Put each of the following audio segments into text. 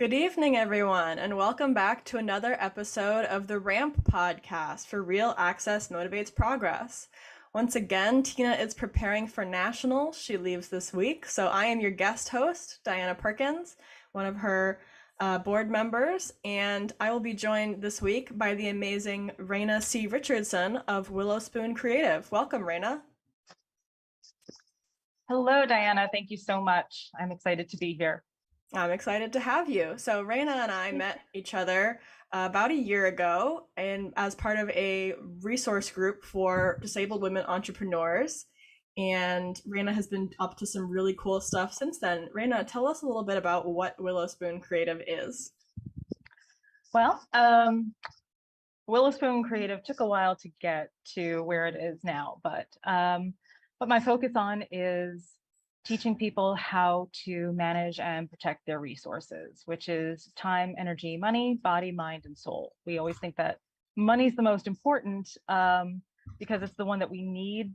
Good evening, everyone, and welcome back to another episode of the RAMP podcast for Real Access Motivates Progress. Once again, Tina is preparing for nationals. She leaves this week, so I am your guest host, Diana Perkins, one of her board members, and I will be joined this week by the amazing Raina C. Richardson of WillowSpoon Creative. Welcome, Raina. Hello, Diana. Thank you so much. I'm excited to be here. I'm excited to have you. So Raina and I met each other about a year ago and as part of a resource group for disabled women entrepreneurs. And Raina has been up to some really cool stuff since then. Raina, tell us a little bit about what WillowSpoon Creative is. Well, WillowSpoon Creative took a while to get to where it is now, but what my focus on is teaching people how to manage and protect their resources, which is time, energy, money, body, mind, and soul. We always think that money is the most important because it's the one that we need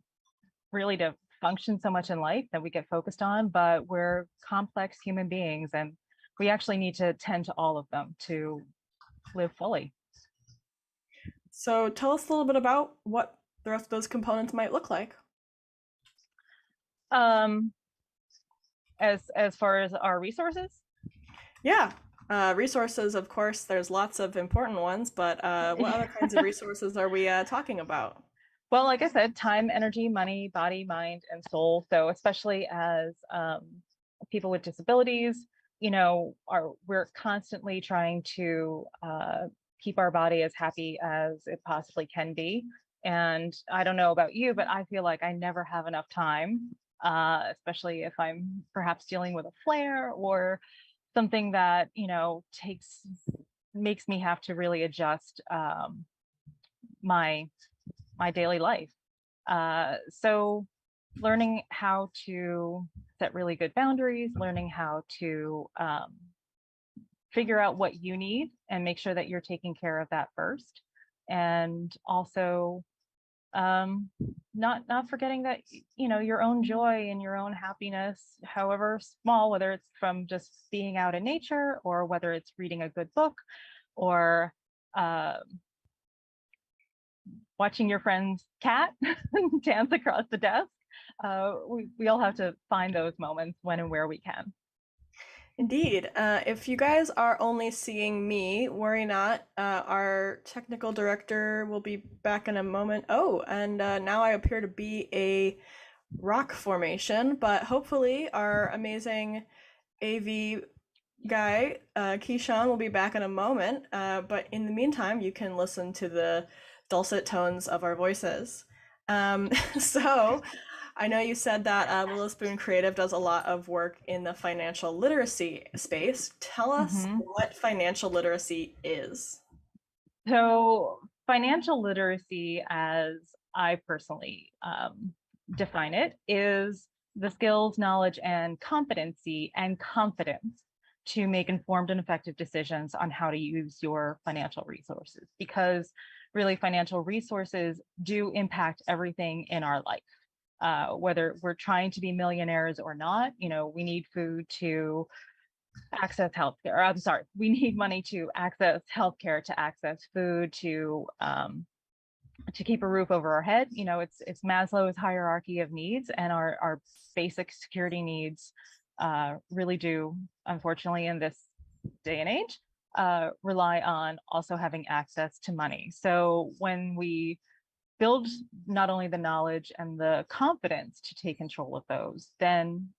really to function so much in life that we get focused on, but we're complex human beings and we actually need to tend to all of them to live fully. So tell us a little bit about what the rest of those components might look like. As far as our resources? Yeah. Resources, of course, there's lots of important ones, but what other kinds of resources are we talking about? Well, like I said, time, energy, money, body, mind, and soul. So especially as people with disabilities, we're constantly trying to keep our body as happy as it possibly can be. And I don't know about you, but I feel like I never have enough time, especially if I'm perhaps dealing with a flare or something that, makes me have to really adjust my daily life. So learning how to set really good boundaries, learning how to figure out what you need and make sure that you're taking care of that first. And also not forgetting that, your own joy and your own happiness, however small, whether it's from just being out in nature or whether it's reading a good book or watching your friend's cat dance across the desk. We all have to find those moments when and where we can. Indeed. If you guys are only seeing me, worry not. Our technical director will be back in a moment. Oh, and now I appear to be a rock formation, but hopefully our amazing AV guy, Keyshawn, will be back in a moment. But in the meantime, you can listen to the dulcet tones of our voices. So I know you said that WillowSpoon Creative does a lot of work in the financial literacy space. Tell us what financial literacy is. So financial literacy, as I personally define it, is the skills, knowledge, and competency and confidence to make informed and effective decisions on how to use your financial resources, because really financial resources do impact everything in our life. Whether we're trying to be millionaires or not, we need food to access healthcare. I'm sorry, we need money to access healthcare, to access food, to keep a roof over our head. It's Maslow's hierarchy of needs, and our basic security needs really do, unfortunately, in this day and age, rely on also having access to money. So when we build not only the knowledge and the confidence to take control of those, then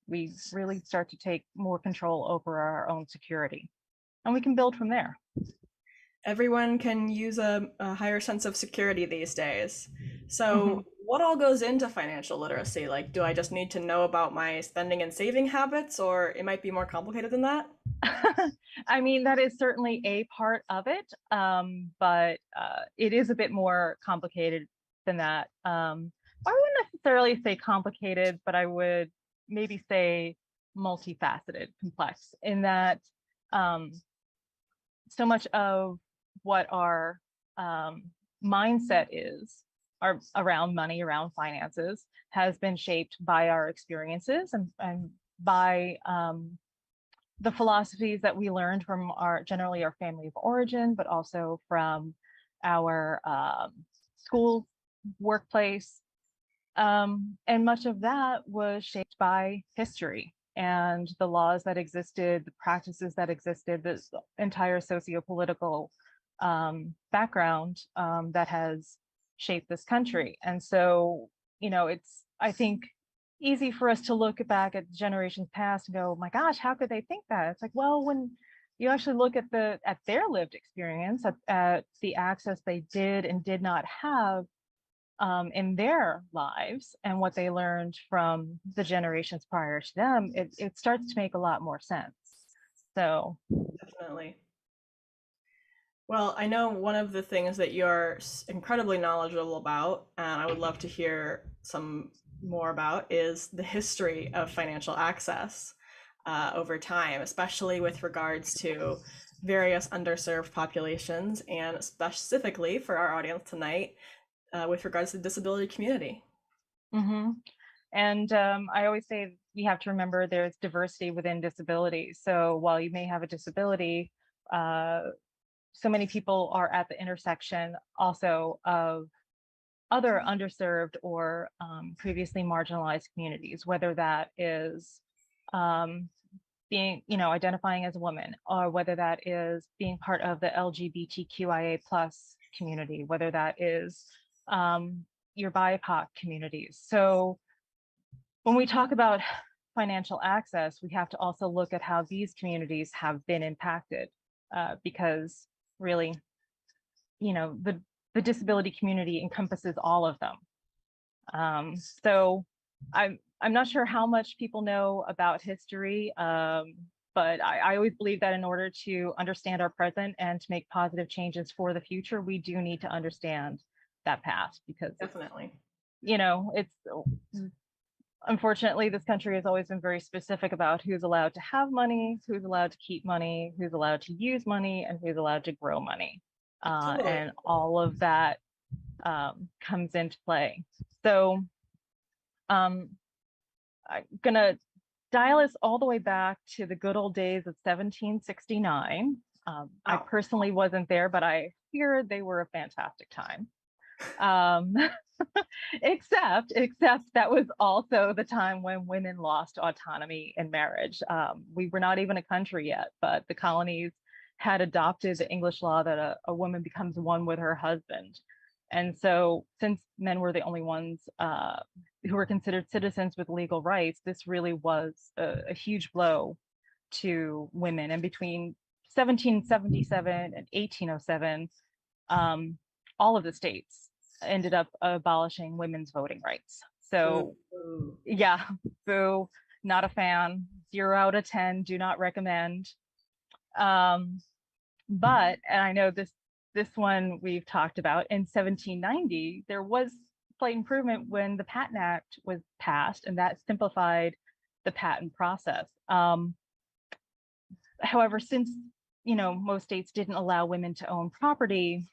we really start to take more control over our own security. And we can build from there. Everyone can use a higher sense of security these days. So what all goes into financial literacy? Like, do I just need to know about my spending and saving habits, or it might be more complicated than that? I mean, that is certainly a part of it, but it is a bit more complicated than that. I wouldn't necessarily say complicated, but I would maybe say multifaceted, complex, in that so much of what our mindset is around money, around finances, has been shaped by our experiences and by the philosophies that we learned from generally our family of origin, but also from our school, workplace, and much of that was shaped by history and the laws that existed, the practices that existed, this entire socio-political background that has shaped this country. And so, it's, I think, easy for us to look back at generations past and go, oh my gosh, how could they think that? It's like, well, when you actually look at their lived experience, at the access they did and did not have in their lives and what they learned from the generations prior to them, it starts to make a lot more sense. So, Definitely. Well, I know one of the things that you're incredibly knowledgeable about, and I would love to hear some more about, is the history of financial access over time, especially with regards to various underserved populations, and specifically for our audience tonight, with regards to the disability community. mm-hmm. And I always say we have to remember there's diversity within disability. So while you may have a disability, so many people are at the intersection also of other underserved or previously marginalized communities, whether that is um, identifying as a woman, or whether that is being part of the LGBTQIA plus community, whether that is your BIPOC communities. So when we talk about financial access, we have to also look at how these communities have been impacted, because really, the disability community encompasses all of them. So I'm not sure how much people know about history, but I always believe that in order to understand our present and to make positive changes for the future, we do need to understand that past, because Definitely. it's unfortunately, this country has always been very specific about who's allowed to have money, who's allowed to keep money, who's allowed to use money, and who's allowed to grow money. Totally. And all of that comes into play. So I'm gonna dial us all the way back to the good old days of 1769. I Oh, personally wasn't there, but I hear they were a fantastic time. Um, except that was also the time when women lost autonomy in marriage. We were not even a country yet, but the colonies had adopted the English law that a woman becomes one with her husband. And so, since men were the only ones who were considered citizens with legal rights, this really was a huge blow to women. And between 1777 and 1807, all of the states ended up abolishing women's voting rights. So, boo. yeah, boo, not a fan. 0 out of 10, do not recommend. But, and I know this one we've talked about, in 1790, there was slight improvement when the Patent Act was passed, and that simplified the patent process. However, since most states didn't allow women to own property,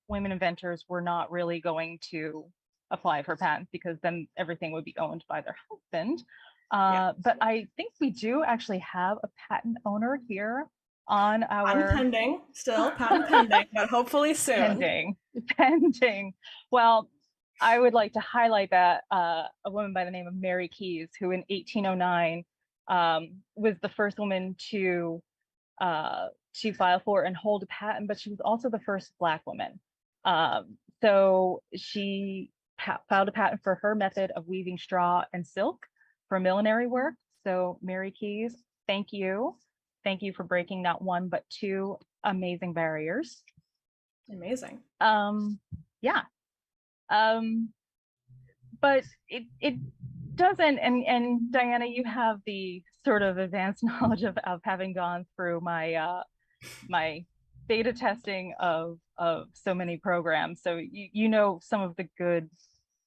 women inventors were not really going to apply for patents, because then everything would be owned by their husband. Yeah. But I think we do actually have a patent owner here on Patent our pending, still patent pending, but hopefully soon. pending. Well, I would like to highlight that a woman by the name of Mary Keyes, who in 1809 was the first woman to file for and hold a patent, but she was also the first Black woman. So she filed a patent for her method of weaving straw and silk for millinery work. So Mary Keyes, thank you. Thank you for breaking not one, but two amazing barriers. Amazing. Yeah. But it doesn't, and Diana, you have the sort of advanced knowledge of having gone through my beta testing of so many programs. So you know some of the good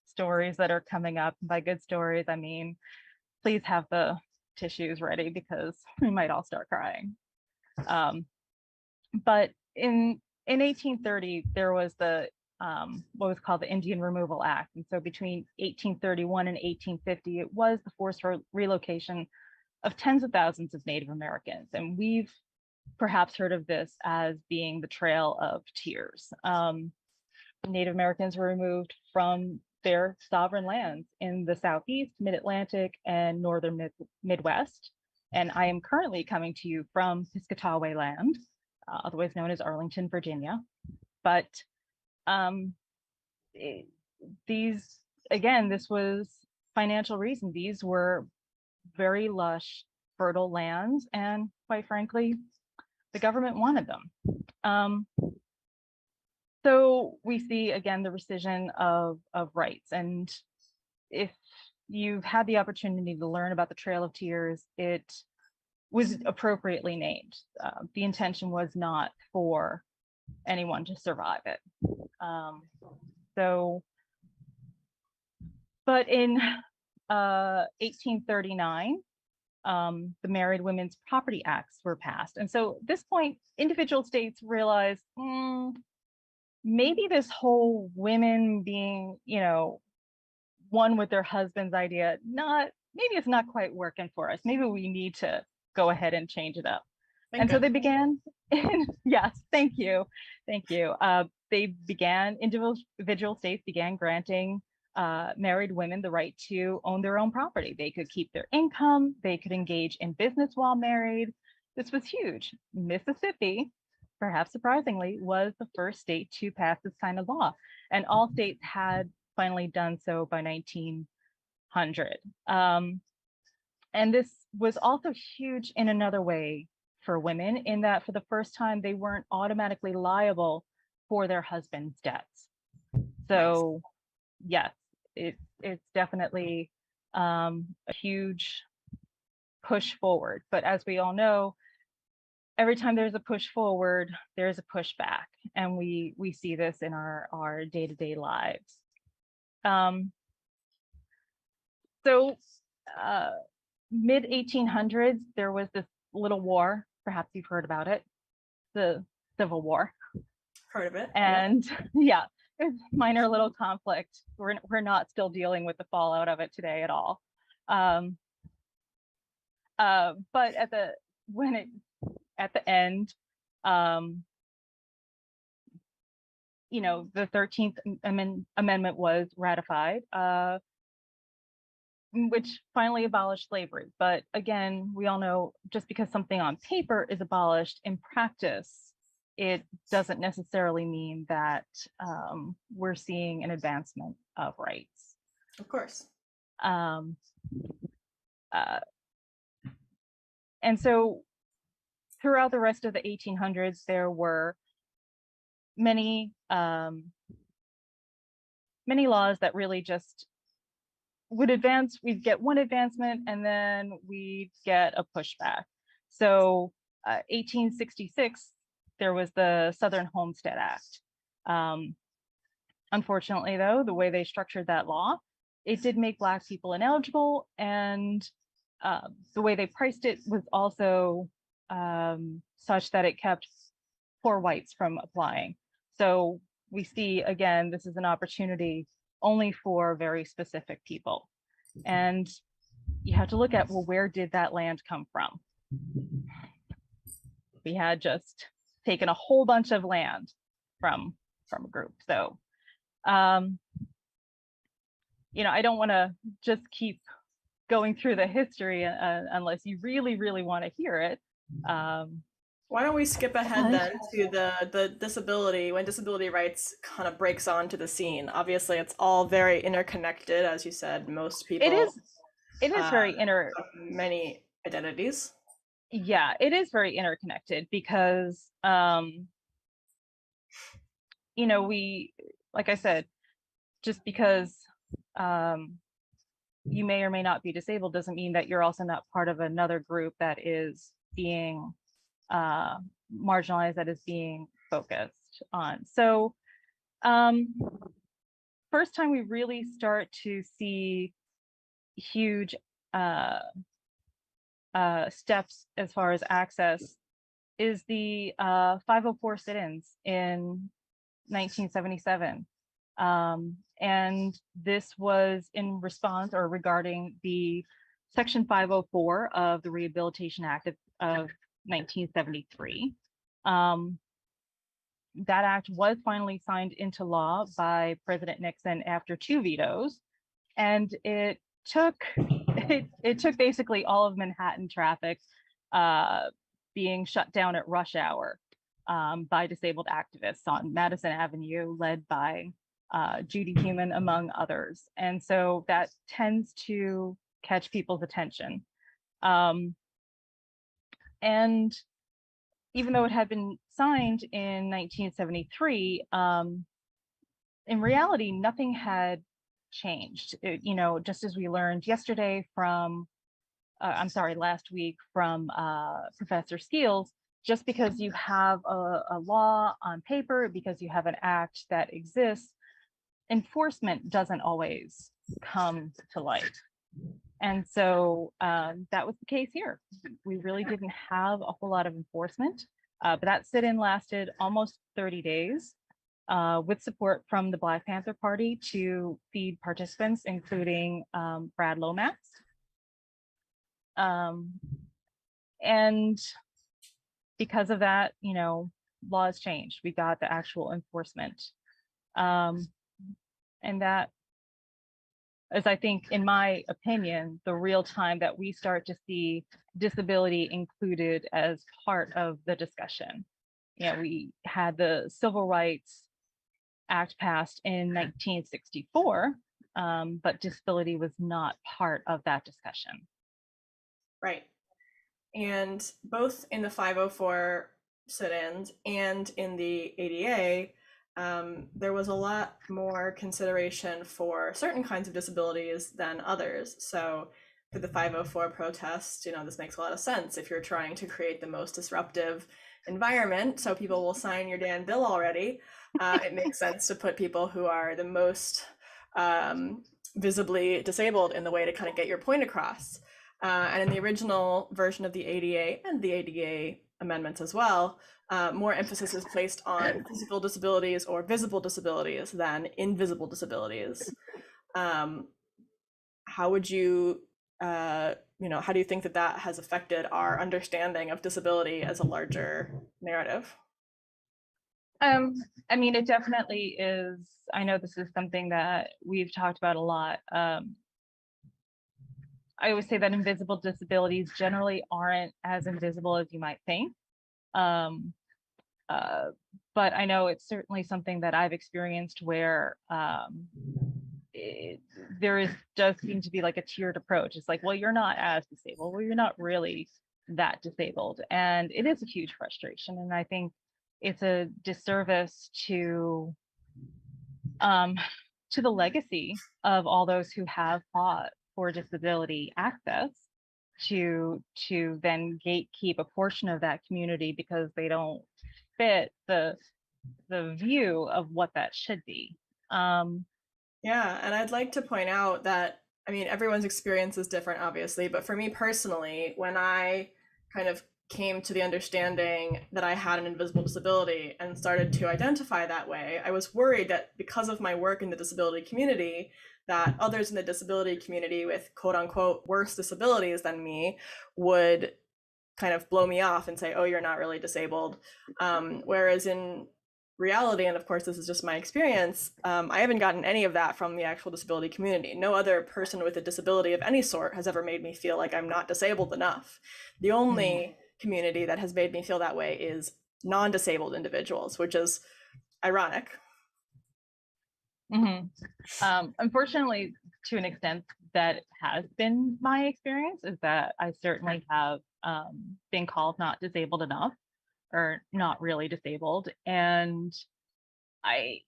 stories that are coming up. By good stories, I mean, please have the tissues ready, because we might all start crying. But in 1830, there was the what was called the Indian Removal Act. And so between 1831 and 1850, it was the forced relocation of tens of thousands of Native Americans. And we've perhaps heard of this as being the Trail of Tears. Native Americans were removed from their sovereign lands in the Southeast, Mid-Atlantic, and Northern Midwest. And I am currently coming to you from Piscataway land, otherwise known as Arlington, Virginia. But these, again, this was financial reason. These were very lush, fertile lands, and quite frankly, the government wanted them. So we see, again, the rescission of rights. And if you've had the opportunity to learn about the Trail of Tears, it was appropriately named. The intention was not for anyone to survive it. But in 1839, the Married Women's Property Acts were passed. And so at this point, individual states realized, maybe this whole women being, one with their husband's idea, maybe it's not quite working for us. Maybe we need to go ahead and change it up. And so they began, yes, thank you. Individual states began granting married women the right to own their own property. They could keep their income, they could engage in business while married. This was huge. Mississippi, perhaps surprisingly, was the first state to pass this kind of law. And all states had finally done so by 1900. And this was also huge in another way for women, in that for the first time, they weren't automatically liable for their husband's debts. So yes, it's definitely a huge push forward. But as we all know, every time there's a push forward, there's a push back. And we see this in our day-to-day lives. So mid-1800s, there was this little war, perhaps you've heard about it, the Civil War. Heard of it. And yeah, it's minor little conflict. We're not still dealing with the fallout of it today at all. But at the end, the 13th Amendment was ratified, which finally abolished slavery. But again, we all know, just because something on paper is abolished, in practice, it doesn't necessarily mean that we're seeing an advancement of rights. Of course. And so throughout the rest of the 1800s, there were many laws that really just would advance. We'd get one advancement and then we'd get a pushback. So 1866, there was the Southern Homestead Act. Unfortunately, though, the way they structured that law, it did make Black people ineligible, and the way they priced it was also such that it kept poor whites from applying. So we see, again, this is an opportunity only for very specific people. And you have to look at, well, where did that land come from? We had just taken a whole bunch of land from a group. So, I don't want to just keep going through the history unless you really, really want to hear it. Why don't we skip ahead then to the disability, when disability rights kind of breaks onto the scene? Obviously, it's all very interconnected, as you said. Most people. It is very many identities. Yeah, it is very interconnected because, we, like I said, just because you may or may not be disabled doesn't mean that you're also not part of another group that is being marginalized, that is being focused on. So first time we really start to see huge steps as far as access is the 504 sit-ins in 1977. And this was in response or regarding the Section 504 of the Rehabilitation Act of 1973. That act was finally signed into law by President Nixon after 2 vetoes, and it took basically all of Manhattan traffic being shut down at rush hour by disabled activists on Madison Avenue, led by Judy Heumann, among others. And so that tends to catch people's attention. And even though it had been signed in 1973, in reality, nothing had changed. Just as we learned yesterday from, last week from Professor Skeels, just because you have a law on paper, because you have an act that exists, enforcement doesn't always come to light. And so that was the case here. We really didn't have a whole lot of enforcement, but that sit-in lasted almost 30 days with support from the Black Panther Party to feed participants, including Brad Lomax. And because of that, laws changed. We got the actual enforcement. And that is, I think, in my opinion, the real time that we start to see disability included as part of the discussion. We had the Civil Rights Act passed in 1964, but disability was not part of that discussion. Right. And both in the 504 sit-ins and in the ADA, there was a lot more consideration for certain kinds of disabilities than others. So for the 504 protest, this makes a lot of sense. If you're trying to create the most disruptive environment, so people will sign your damn bill already, it makes sense to put people who are the most visibly disabled in the way to kind of get your point across. And in the original version of the ADA and the ADA amendments as well, more emphasis is placed on physical disabilities or visible disabilities than invisible disabilities. How would you, how do you think that has affected our understanding of disability as a larger narrative? It definitely is. I know this is something that we've talked about a lot. I always say that invisible disabilities generally aren't as invisible as you might think. But I know it's certainly something that I've experienced where does seem to be like a tiered approach. It's like, well, you're not as disabled. Well, you're not really that disabled. And it is a huge frustration. And I think it's a disservice to the legacy of all those who have fought for disability access to then gatekeep a portion of that community because they don't fit the view of what that should be. Yeah, and I'd like to point out that, everyone's experience is different, obviously, but for me personally, when I kind of came to the understanding that I had an invisible disability and started to identify that way, I was worried that because of my work in the disability community, that others in the disability community with quote unquote worse disabilities than me would kind of blow me off and say, oh, you're not really disabled. Whereas in reality, and of course this is just my experience, I haven't gotten any of that from the actual disability community. No other person with a disability of any sort has ever made me feel like I'm not disabled enough. The only community that has made me feel that way is non-disabled individuals, which is ironic. Unfortunately, to an extent, that has been my experience, is that I certainly have been called not disabled enough or not really disabled. And I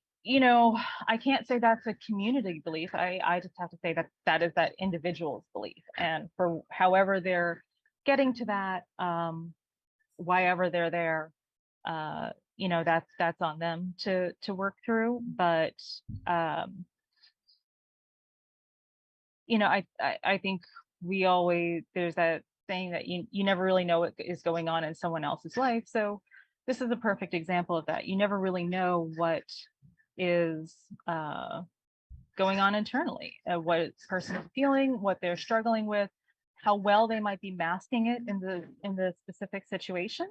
can't say that's a community belief. I just have to say that is that individual's belief. And for however they're getting to that, whyever they're there, that's on them to work through. But I think there's that saying that you never really know what is going on in someone else's life. So this is a perfect example of that. You never really know what is going on internally, what a person is feeling, what they're struggling with. how well they might be masking it in the specific situation.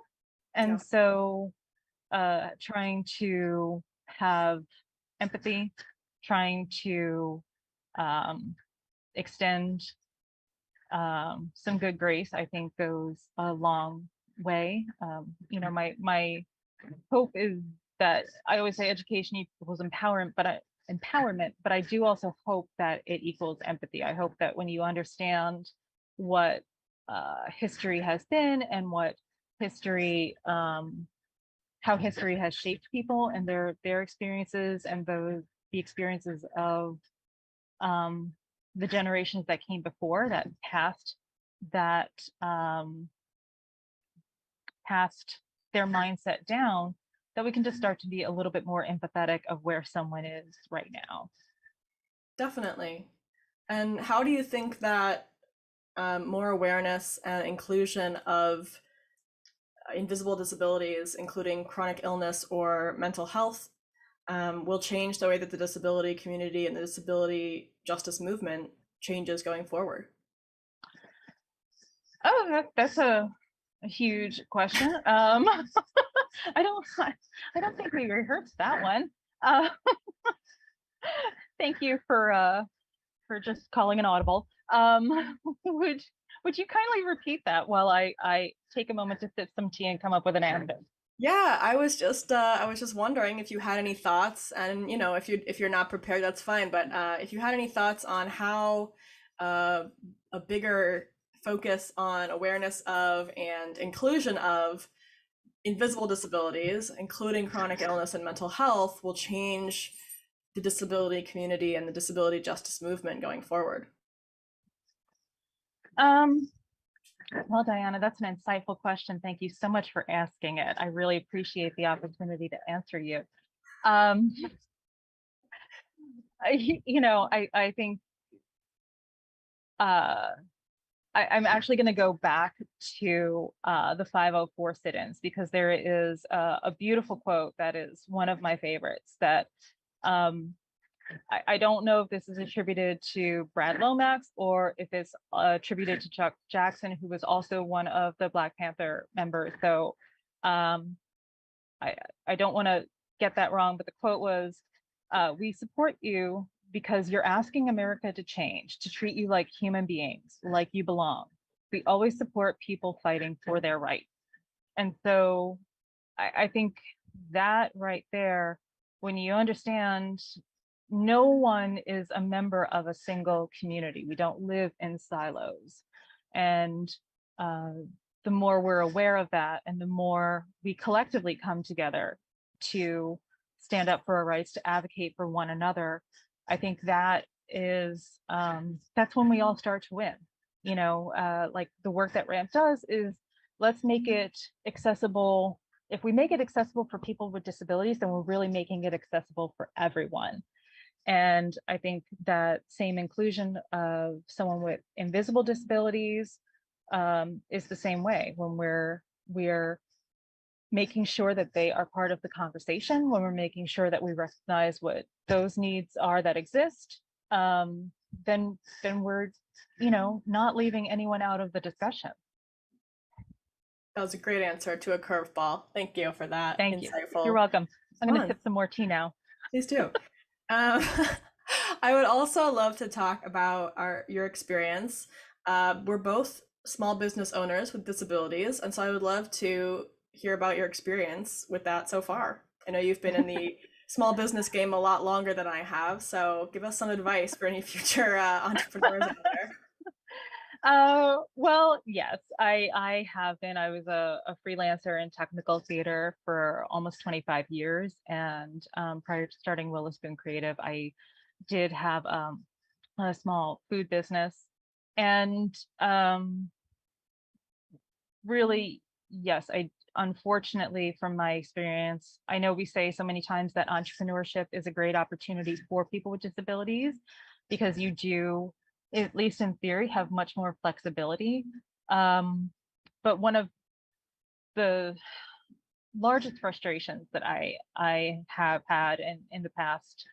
Yeah, And so trying to have empathy, trying to um, extend some good grace, I think goes a long way. You know, my hope is that I always say education equals empowerment, but I do also hope that it equals empathy. I hope that when you understand what history has been and what history how history has shaped people and their experiences and the experiences of um, the generations that came before that that um, passed their mindset down, that we can just start to be a little bit more empathetic of where someone is right now. definitely. And how do you think that more awareness and inclusion of invisible disabilities, including chronic illness or mental health, will change the way that the disability community and the disability justice movement changes going forward? Oh, that's a huge question. I don't I don't think we rehearsed that one. Uh, thank you for just calling an audible. Would you kindly repeat that while I take a moment to sip some tea and come up with an answer? Yeah, I was just wondering if you had any thoughts, and you know, if you're not prepared, that's fine. But if you had any thoughts on how uh, a bigger focus on awareness of and inclusion of invisible disabilities, including chronic illness and mental health, will change the disability community and the disability justice movement going forward. Um, well, Diana, that's an insightful question. Thank you so much for asking it. I really appreciate the opportunity to answer you. Um, I think uh, I'm actually going to go back to the 504 sit-ins because there is a beautiful quote that is one of my favorites that um, I don't know if this is attributed to Brad Lomax or if it's attributed to Chuck Jackson, who was also one of the Black Panther members. So um, I, I don't want to get that wrong, but the quote was, we support you because you're asking America to change, to treat you like human beings, like you belong. We always support people fighting for their rights. And so I think that right there, when you understand no one is a member of a single community, we don't live in silos. And uh, the more we're aware of that and the more we collectively come together to stand up for our rights, to advocate for one another, I think that is that's when we all start to win. You know, like the work that ramp does is, let's make it accessible. If we make it accessible for people with disabilities, then we're really making it accessible for everyone. And I think that same inclusion of someone with invisible disabilities is the same way. When we're making sure that they are part of the conversation, when we're making sure that we recognize what those needs are that exist, then we're, you know, not leaving anyone out of the discussion. That was a great answer to a curveball. Thank you for that Thank you. You're insightful welcome. I'm going to response. sip some more tea now. Please do. Um, I would also love to talk about your experience. We're both small business owners with disabilities, and so I would love to hear about your experience with that so far. I know you've been in the small business game a lot longer than I have, so give us some advice for any future entrepreneurs out there. Well, yes, I have been. I was a freelancer in technical theater for almost 25 years, and prior to starting WillowSpoon Creative, I did have a small food business, and really, yes, I unfortunately, from my experience, I know we say so many times that entrepreneurship is a great opportunity for people with disabilities because you do, at least in theory, have much more flexibility. Um, but one of the largest frustrations that I have had in the past,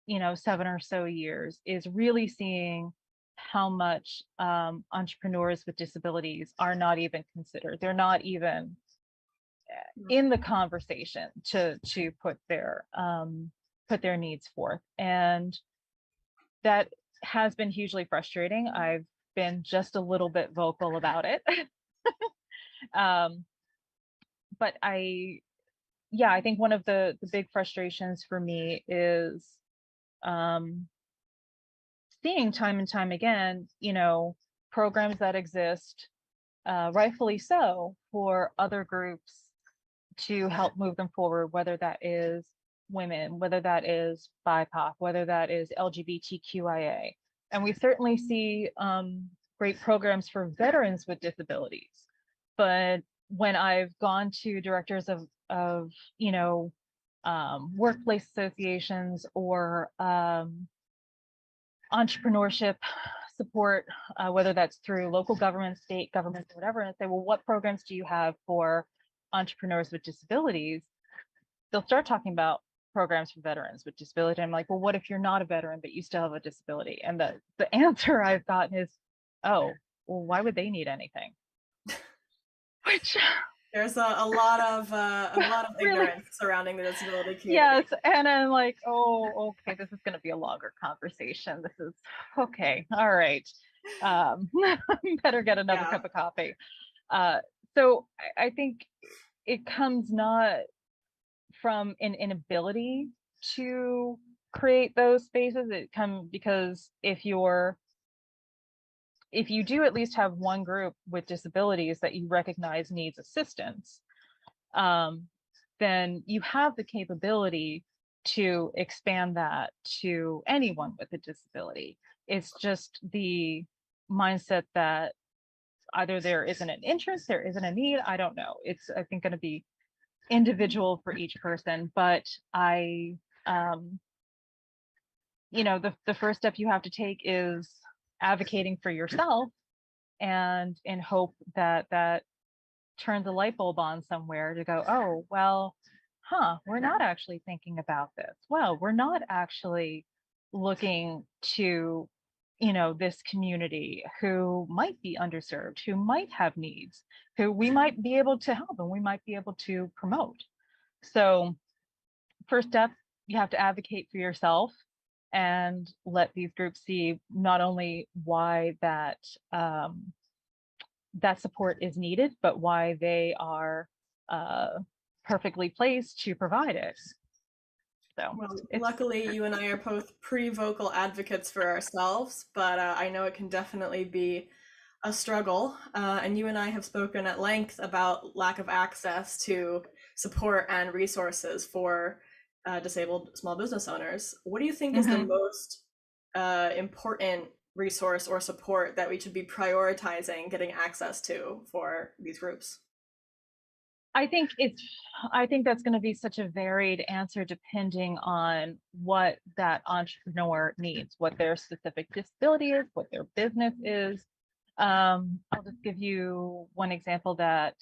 you know, 7 or so years is really seeing how much entrepreneurs with disabilities are not even considered. They're not even in the conversation to put their needs forth, and that has been hugely frustrating. I've been just a little bit vocal about it. um, but yeah, I think one of the big frustrations for me is um, seeing time and time again, programs that exist, rightfully so, for other groups to help move them forward, whether that is women, whether that is BIPOC, whether that is LGBTQIA. And we certainly see great programs for veterans with disabilities. But when I've gone to directors of workplace associations or entrepreneurship support, whether that's through local government, state governments, or whatever, and say, well, what programs do you have for entrepreneurs with disabilities? They'll start talking about programs for veterans with disability. I'm like, well, what if you're not a veteran, but you still have a disability? And the answer I've gotten is, oh, well, why would they need anything? Which There's a lot of really, ignorance surrounding the disability community. yes. And I'm like, oh, okay, this is going to be a longer conversation. This is okay. All right. Better get another Yeah. cup of coffee. Uh, so I think it comes not from an inability to create those spaces. It comes because if you do at least have one group with disabilities that you recognize needs assistance, um, then you have the capability to expand that to anyone with a disability. It's just the mindset that either there isn't an interest, there isn't a need. I don't know. It's, I think, going to be individual for each person. But um, the first step you have to take is advocating for yourself, and in hope that that turns a light bulb on somewhere to go, oh, well, we're not actually thinking about this. Well, we're not actually looking to, this community who might be underserved, who might have needs, who we might be able to help and we might be able to promote. So, first step, you have to advocate for yourself and let these groups see not only why that support is needed, but why they are uh, perfectly placed to provide it. So Well, it's luckily, you and I are both pre-vocal advocates for ourselves, but I know it can definitely be a struggle. And you and I have spoken at length about lack of access to support and resources for disabled small business owners. What do you think is the mhm. most important resource or support that we should be prioritizing getting access to for these groups? I think it's I think that's going to be such a varied answer depending on what that entrepreneur needs, what their specific disability is, what their business is. I'll just give you one example that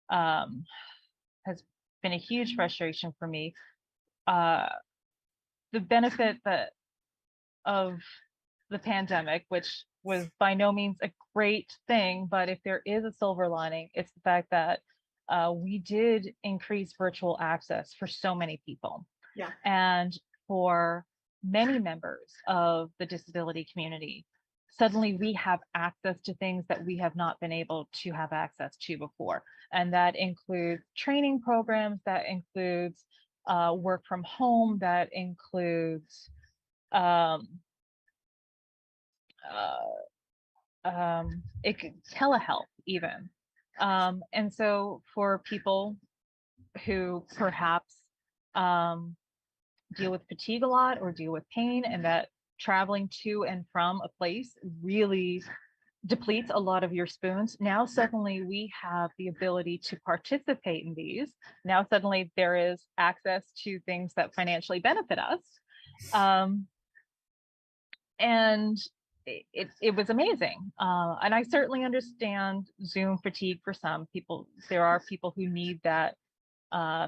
um, has been a huge frustration for me. Uh, the benefit that of the pandemic, which was by no means a great thing, but if there is a silver lining, it's the fact that we did increase virtual access for so many people. Yeah. And for many members of the disability community, suddenly we have access to things that we have not been able to have access to before. And that includes training programs, that includes work from home, that includes um, it could telehealth even. And so for people who perhaps um, deal with fatigue a lot or deal with pain, and that traveling to and from a place really depletes a lot of your spoons. Now suddenly we have the ability to participate in these. Now suddenly there is access to things that financially benefit us. Um, and it was amazing. And I certainly understand Zoom fatigue for some people. There are people who need that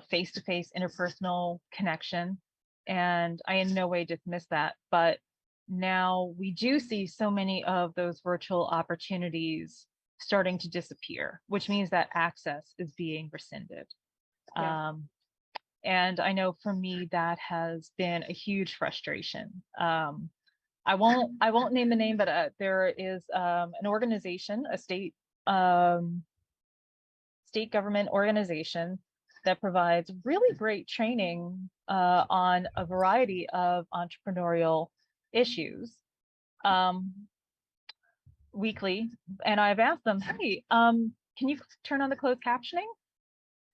face-to-face interpersonal connection, and I in no way dismiss that. But now we do see so many of those virtual opportunities starting to disappear, which means that access is being rescinded. Yeah. Um, and I know for me that has been a huge frustration. I won't name the name, but there is an organization, a state government organization that provides really great training on a variety of entrepreneurial issues um, weekly. And I've asked them, hey, can you turn on the closed captioning?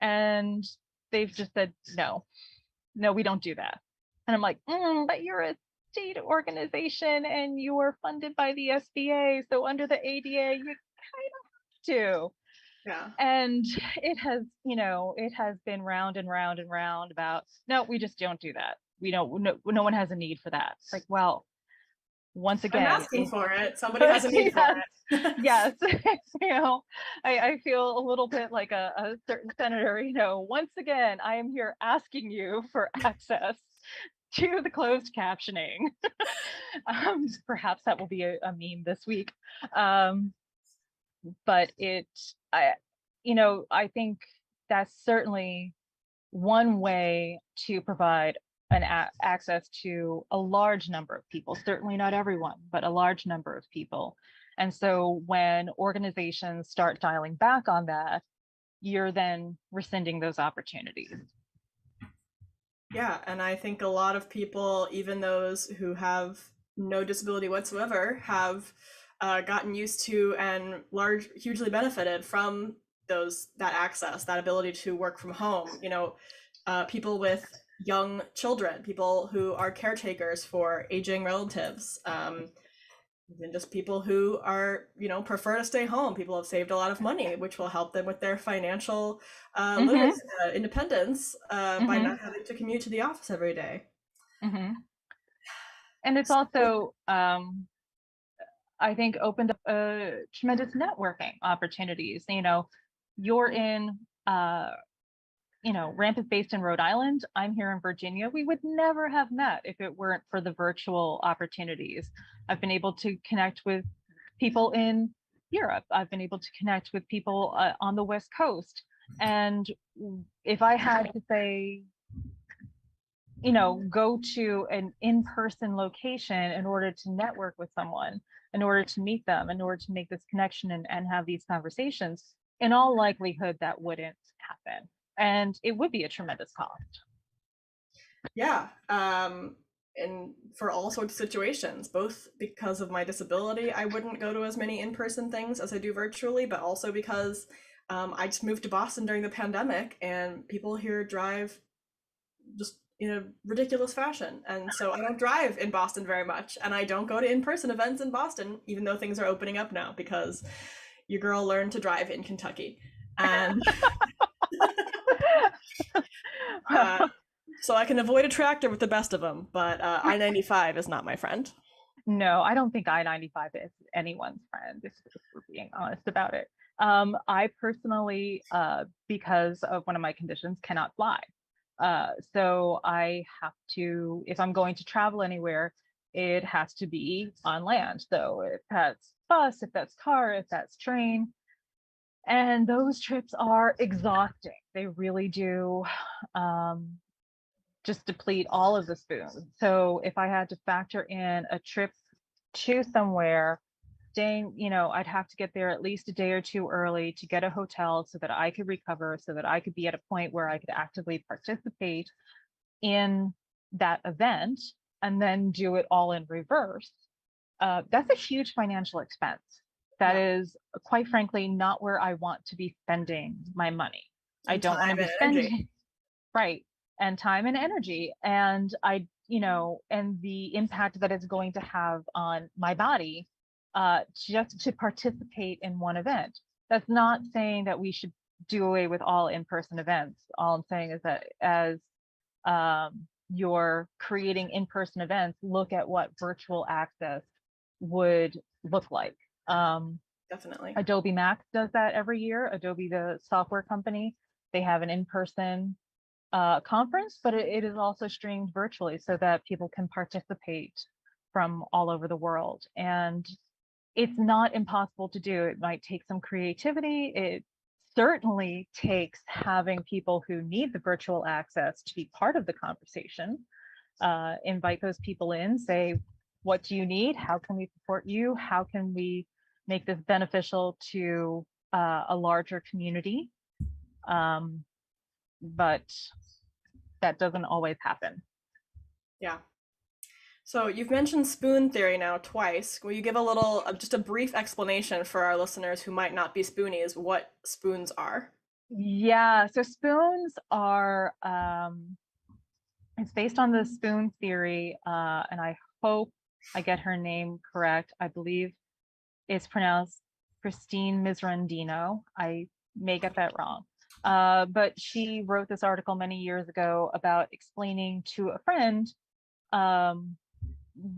And they've just said, no, we don't do that. And I'm like, but you're a state organization and you are funded by the SBA. So under the ADA, you kind of have to. Yeah. And it has been round and round and round about, no, we just don't do that. We don't, no one has a need for that. It's like, well, once I'm again, asking for it. Somebody has a need for yes, it. yes. I feel a little bit like a certain senator, once again, I am here asking you for access to the closed captioning. Perhaps that will be a meme this week. Um, but I think that's certainly one way to provide access to a large number of people, certainly not everyone, but a large number of people. And so when organizations start dialing back on that, you're then rescinding those opportunities. Yeah, and I think a lot of people, even those who have no disability whatsoever, have gotten used to and hugely benefited from that access, that ability to work from home. People with young children, people who are caretakers for aging relatives, and just people who are, prefer to stay home. People have saved a lot of money, which will help them with their financial Mm-hmm. literacy, independence, by Mm-hmm. not having to commute to the office every day. Mm-hmm. And it's So, also, I think, opened up tremendous networking opportunities. You're in Ramp is based in Rhode Island. I'm here in Virginia. We would never have met if it weren't for the virtual opportunities. I've been able to connect with people in Europe. I've been able to connect with people on the West Coast. And if I had to say, go to an in-person location in order to network with someone, in order to meet them, in order to make this connection and have these conversations, in all likelihood, that wouldn't happen. And it would be a tremendous cost. yeah, and for all sorts of situations, both because of my disability, I wouldn't go to as many in-person things as I do virtually, but also because I just moved to Boston during the pandemic, and people here drive just in a ridiculous fashion. And so I don't drive in Boston very much, and I don't go to in-person events in Boston, even though things are opening up now, because your girl learned to drive in Kentucky. And uh, so I can avoid a tractor with the best of them, but I-95 is not my friend. No, I don't think I-95 is anyone's friend, if we're being honest about it. I personally, because of one of my conditions, cannot fly. So I have to, if I'm going to travel anywhere, it has to be on land. So if that's bus, if that's car, if that's train, and those trips are exhausting. They really do. Just deplete all of the spoons. So if I had to factor in a trip to somewhere, staying, I'd have to get there at least a day or two early to get a hotel so that I could recover, so that I could be at a point where I could actively participate in that event and then do it all in reverse. That's a huge financial expense. That Yeah, is, quite frankly, not where I want to be spending my money. I and don't want to time be and energy. spending right, and time and energy, and and the impact that it's going to have on my body, just to participate in one event. That's not saying that we should do away with all in-person events. All I'm saying is that as you're creating in-person events, look at what virtual access would look like. Definitely. Adobe Max does that every year. Adobe, the software company, they have an in-person conference, but it is also streamed virtually so that people can participate from all over the world. And it's not impossible to do. It might take some creativity. It certainly takes having people who need the virtual access to be part of the conversation. Invite those people in, say, what do you need? How can we support you? How can we make this beneficial to a larger community? But that doesn't always happen. Yeah. So you've mentioned spoon theory now twice. Will you give a little, just a brief explanation for our listeners who might not be spoonies, what spoons are? Yeah, so spoons are it's based on the spoon theory, and I hope I get her name correct. I believe it's pronounced Christine Misrandino. I may get that wrong. But she wrote this article many years ago about explaining to a friend um,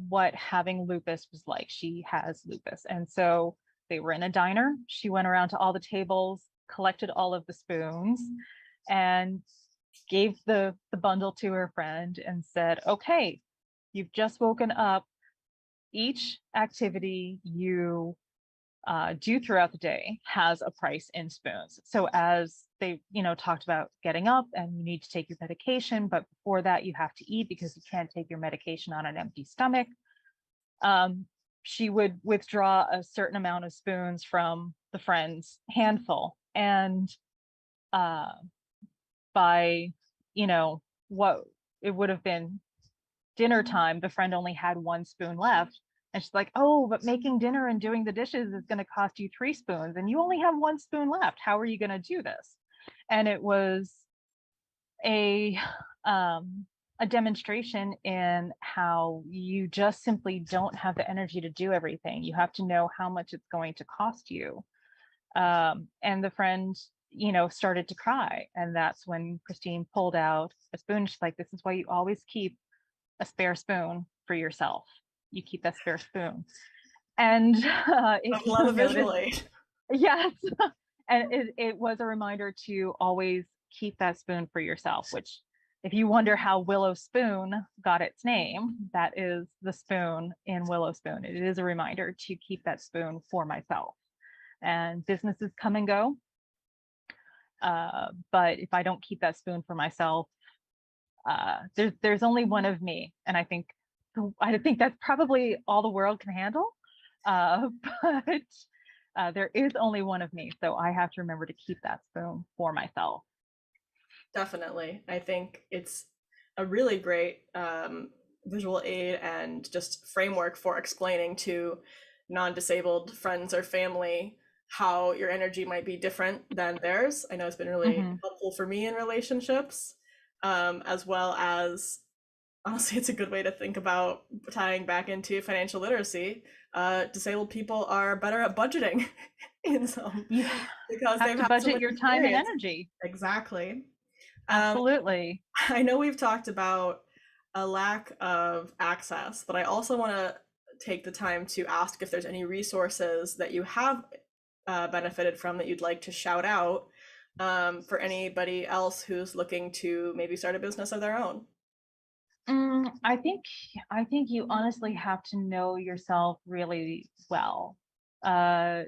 what having lupus was like. She has lupus. And so they were in a diner. She went around to all the tables, collected all of the spoons, and gave the bundle to her friend and said, okay, you've just woken up. Each activity you do throughout the day has a price in spoons. So as they, talked about getting up and you need to take your medication, but before that you have to eat because you can't take your medication on an empty stomach. Um, she would withdraw a certain amount of spoons from the friend's handful. And uh, by, what it would have been dinner time, the friend only had one spoon left. And she's like, oh, but making dinner and doing the dishes is going to cost you 3 spoons and you only have one spoon left. How are you going to do this? And it was a um, a demonstration in how you just simply don't have the energy to do everything. You have to know how much it's going to cost you. And the friend, started to cry. And that's when Christine pulled out a spoon. She's like, this is why you always keep a spare spoon for yourself. You keep that spare spoon. And if I you love a notice, visual aid. yes, and it was a reminder to always keep that spoon for yourself, which if you wonder how WillowSpoon got its name, that is the spoon in WillowSpoon. It is a reminder to keep that spoon for myself. And businesses come and go. But if I don't keep that spoon for myself, there's only one of me. And I think that's probably all the world can handle. But there is only one of me. So I have to remember to keep that spoon for myself. Definitely. I think it's a really great visual aid and just framework for explaining to non-disabled friends or family how your energy might be different than theirs. I know it's been really Mhm. helpful for me in relationships, as well as honestly, it's a good way to think about tying back into financial literacy. Disabled people are better at budgeting in some You because have they've to had so budget much your time and experience. energy. Exactly. Um, Absolutely. I know we've talked about a lack of access, but I also want to take the time to ask if there's any resources that you have benefited from that you'd like to shout out for anybody else who's looking to maybe start a business of their own. I think you honestly have to know yourself really well. Uh,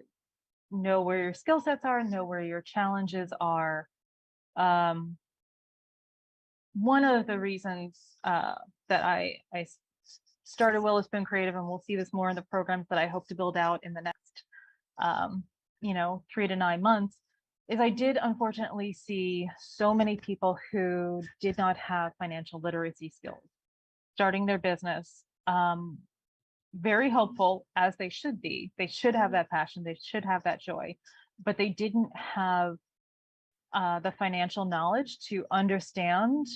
know where your skill sets are, know where your challenges are. Um, One of the reasons that I started WillowSpoon Creative, and we'll see this more in the programs that I hope to build out in the next, um, 3 to 9 months, is I did unfortunately see so many people who did not have financial literacy skills starting their business. Very hopeful as they should be. They should have that passion. They should have that joy, but they didn't have the financial knowledge to understand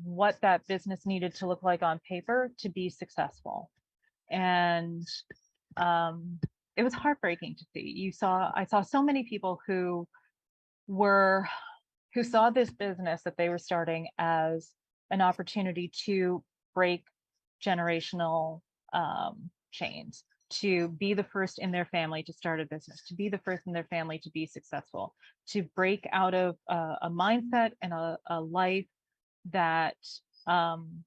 what that business needed to look like on paper to be successful. And um, it was heartbreaking to see. I saw so many people were, who saw this business that they were starting as an opportunity to break generational chains, to be the first in their family to start a business, to be the first in their family to be successful, to break out of a mindset and a life that um,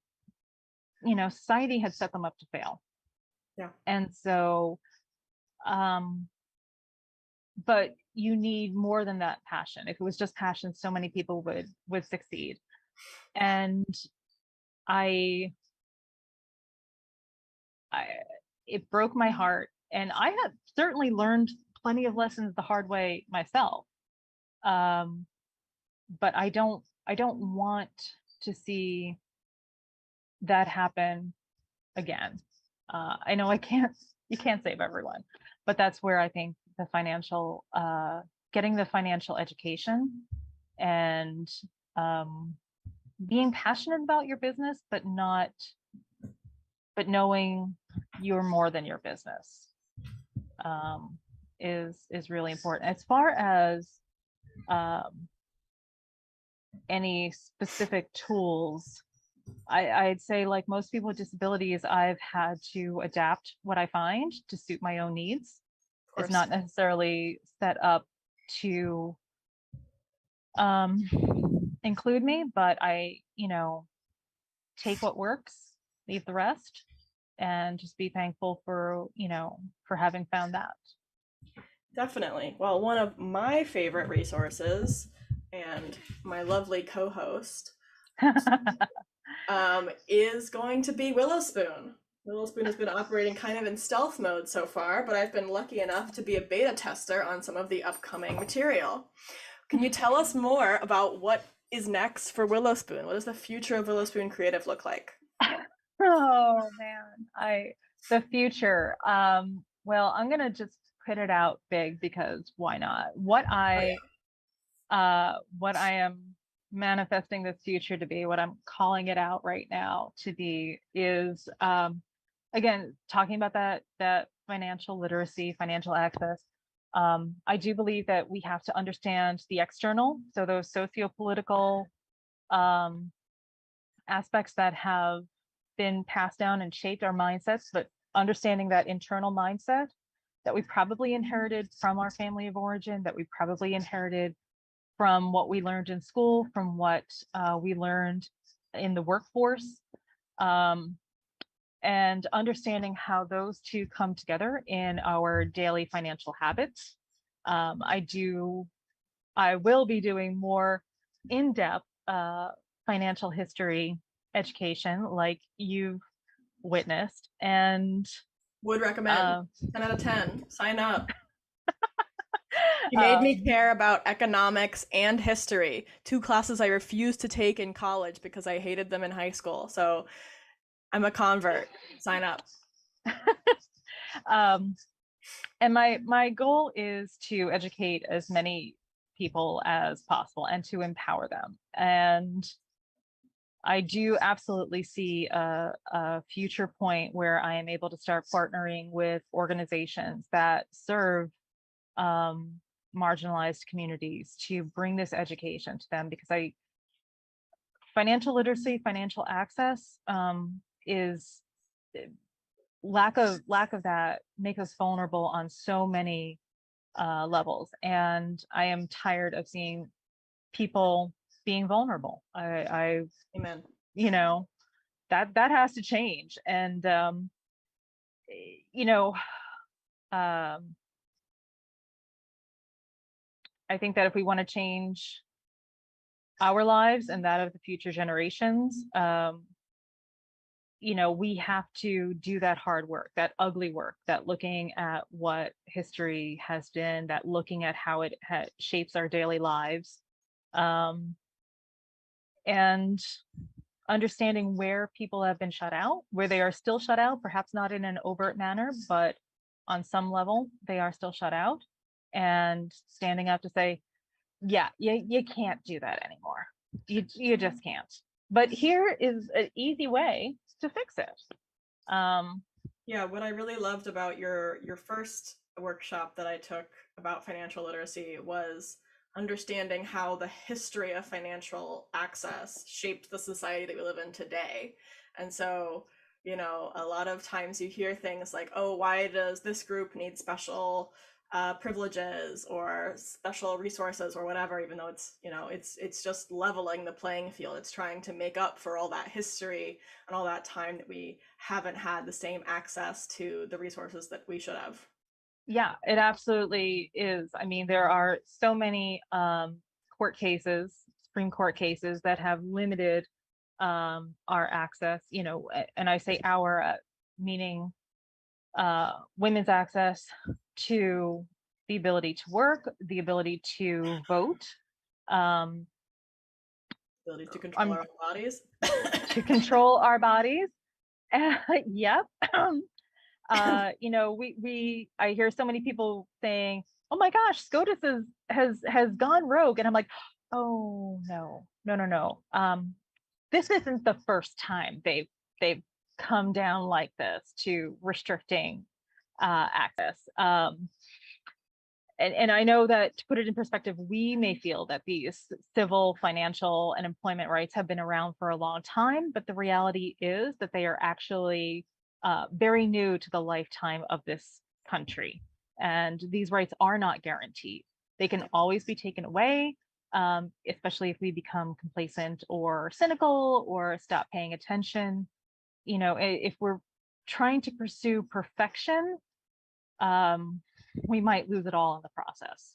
society had set them up to fail. Yeah. And so, um, but you need more than that passion. If it was just passion, so many people would succeed. And I, I it broke my heart. And I have certainly learned plenty of lessons the hard way myself. Um, but I don't want to see that happen again. I know you can't save everyone, but that's where I think getting the financial education and um, being passionate about your business, but knowing you're more than your business, um, is really important. As far as um, any specific tools, I'd say, like most people with disabilities, I've had to adapt what I find to suit my own needs. Of It's course. not necessarily set up to um, include me, but I take what works, leave the rest, and just be thankful for having found that. Definitely. Well, one of my favorite resources and my lovely co-host is going to be WillowSpoon. WillowSpoon has been operating kind of in stealth mode so far, but I've been lucky enough to be a beta tester on some of the upcoming material. Can you tell us more about what is next for WillowSpoon? What does the future of WillowSpoon Creative look like? Oh man, I the future. Well, I'm gonna just put it out big because why not? Oh yeah. What I am manifesting this future to be, what I'm calling it out right now to be is again talking about that financial literacy, financial access. I do believe that we have to understand the external, so those socio-political um, aspects that have been passed down and shaped our mindsets, but understanding that internal mindset that we probably inherited from our family of origin, that we probably inherited from what we learned in school, from what we learned in the workforce, um, and understanding how those two come together in our daily financial habits. I will be doing more in-depth financial history education, like you've witnessed, and Would recommend. uh, 10 out of 10. Sign up. You made me um, care about economics and history, two classes I refused to take in college because I hated them in high school. So I'm a convert. Sign up. um, and my goal is to educate as many people as possible and to empower them. And I do absolutely see a future point where I am able to start partnering with organizations that serve um, marginalized communities to bring this education to them, because financial literacy, financial access is lack of that make us vulnerable on so many levels, and I am tired of seeing people being vulnerable. I Amen. you know that has to change, and you know um, I think that if we want to change our lives and that of the future generations, we have to do that hard work, that ugly work, that looking at what history has been, that looking at how it shapes our daily lives, um, and understanding where people have been shut out, where they are still shut out, perhaps not in an overt manner, but on some level, they are still shut out, and standing up to say, yeah, you can't do that anymore. You just can't. But here is an easy way to fix it. Um, Yeah, what I really loved about your first workshop that I took about financial literacy was understanding how the history of financial access shaped the society that we live in today. And so, a lot of times you hear things like, "Oh, why does this group need special privileges or special resources or whatever, even though it's, it's just leveling the playing field. It's trying to make up for all that history and all that time that we haven't had the same access to the resources that we should have. Yeah, it absolutely is. I mean, there are so many court cases, Supreme Court cases that have limited our access, and I say our, meaning women's access to the ability to work, the ability to vote, um, Ability to control our um, own bodies. to control our bodies. Yep. I hear so many people saying, "Oh my gosh, SCOTUS has gone rogue," and I'm like, "Oh no, no, no, no. This isn't the first time they've come down like this to restricting access." And I know that, to put it in perspective, we may feel that these civil, financial, and employment rights have been around for a long time, but the reality is that they are actually very new to the lifetime of this country. And these rights are not guaranteed. They can always be taken away, especially if we become complacent or cynical or stop paying attention. If we're trying to pursue perfection, um, we might lose it all in the process.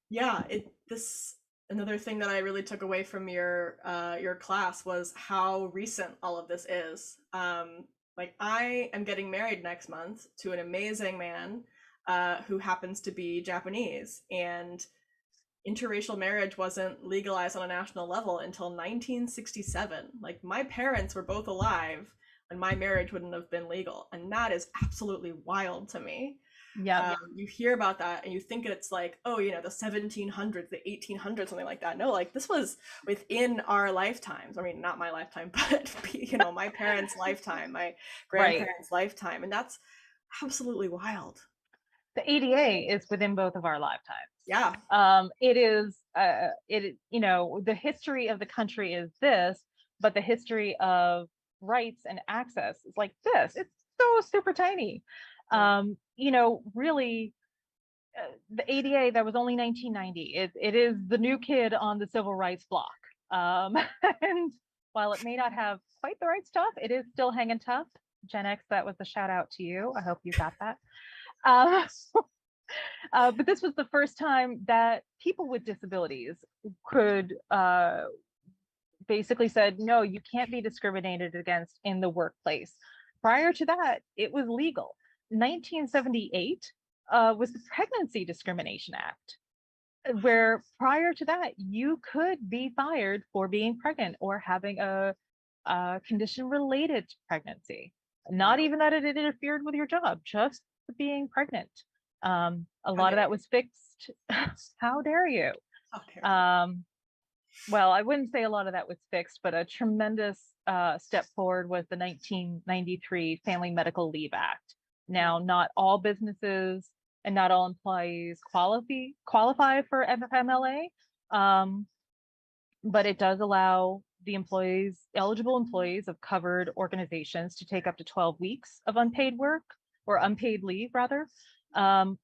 Yeah, it this another thing that I really took away from your class was how recent all of this is. Like I am getting married next month to an amazing man who happens to be Japanese, and interracial marriage wasn't legalized on a national level until 1967. Like my parents were both alive and my marriage wouldn't have been legal, and that is absolutely wild to me. Yep. You hear about that and you think it's like, oh, the 1700s, the 1800s, something like that. No, like this was within our lifetimes. I mean, not my lifetime, but my parents' lifetime, my Right. grandparents' lifetime, and that's absolutely wild. The ADA is within both of our lifetimes. Yeah, It is, the history of the country is this, but the history of rights and access is like this. It's so super tiny. yeah. Really, the ADA, that was only 1990. It is the new kid on the civil rights block. And while it may not have quite the right stuff, it is still hanging tough. Gen X, that was a shout out to you. I hope you got that. Uh, but this was the first time that people with disabilities could basically said, no, you can't be discriminated against in the workplace. Prior to that, it was legal. 1978 was the Pregnancy Discrimination Act, where prior to that, you could be fired for being pregnant or having a condition related to pregnancy. Not Wild. even that it interfered with your job, just being pregnant. A How lot of dare that you? was fixed. How dare you? How dare you? Um, well, I wouldn't say a lot of that was fixed, but a tremendous step forward was the 1993 Family Medical Leave Act. Yeah. Now, not all businesses and not all employees qualify for FMLA, um, but it does allow the eligible employees of covered organizations, to take up to 12 weeks of unpaid work, or unpaid leave rather, um,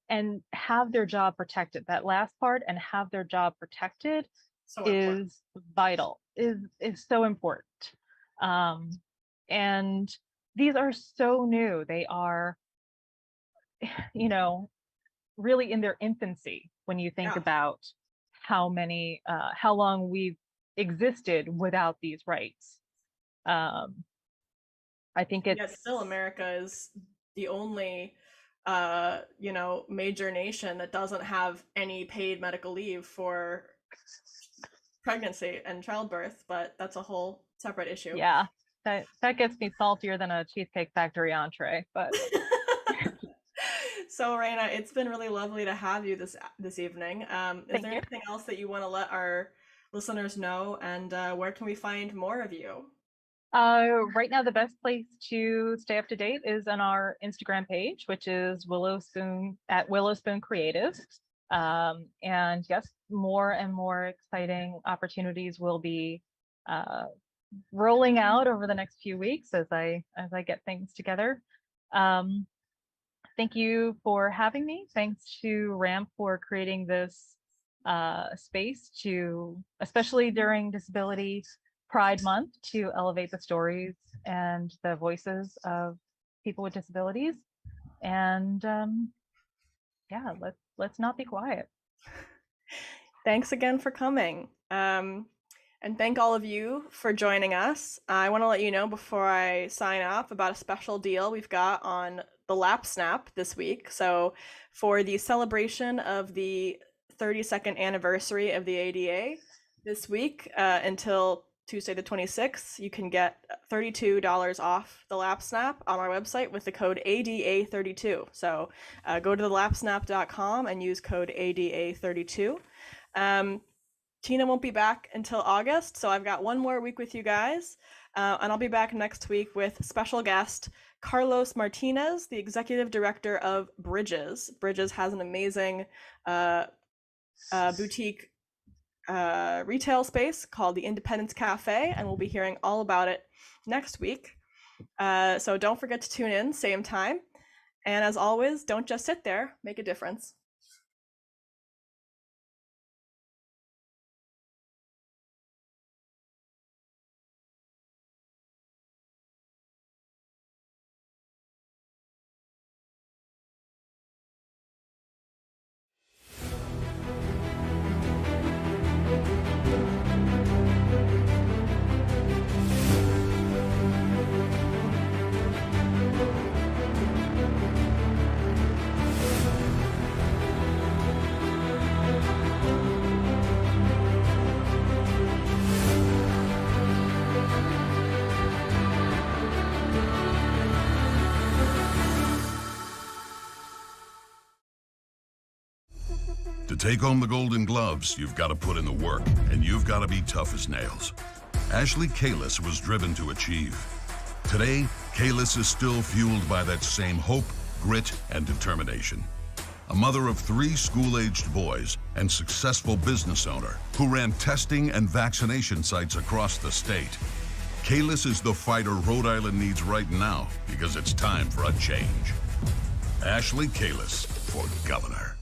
and have their job protected. That last part, and have their job protected, So important. is vital, is so important. Um, and these are so new. They are, you know, really in their infancy when you think Yeah. about how long we've existed without these rights. Um, I think Yet it's, still America is the only major nation that doesn't have any paid medical leave for pregnancy and childbirth, but that's a whole separate issue. yeah, that gets me saltier than a Cheesecake Factory entree, but So, Raina, it's been really lovely to have you this evening. Is thank there you. anything else that you want to let our listeners know, and where can we find more of you? Right now, the best place to stay up to date is on our Instagram page, which is WillowSpoon, at WillowSpoon Creative. And yes, more and more exciting opportunities will be uh, rolling out over the next few weeks as I get things together. Um, Thank you for having me. Thanks to Ramp for creating this space to, especially during Disability Pride Month, to elevate the stories and the voices of people with disabilities. And yeah, let's not be quiet. Thanks again for coming. And thank all of you for joining us. I want to let you know before I sign off about a special deal we've got on the Lap Snap this week. So, for the celebration of the 32nd anniversary of the ADA this week until Tuesday the 26th, you can get $32 off the Lap Snap on our website with the code ADA32. So, go to thelapsnap.com and use code ADA32. Tina won't be back until August, so I've got one more week with you guys, and I'll be back next week with special guest Carlos Martinez, the executive director of Bridges. Bridges has an amazing boutique retail space called the Independence Cafe, and we'll be hearing all about it next week. So don't forget to tune in, same time. And as always, don't just sit there, make a difference. To take home the Golden Gloves, you've got to put in the work, and you've got to be tough as nails. Ashley Kalis was driven to achieve. Today, Kalis is still fueled by that same hope, grit, and determination. A mother of 3 school-aged boys and successful business owner who ran testing and vaccination sites across the state. Kalis is the fighter Rhode Island needs right now because it's time for a change. Ashley Kalis for governor.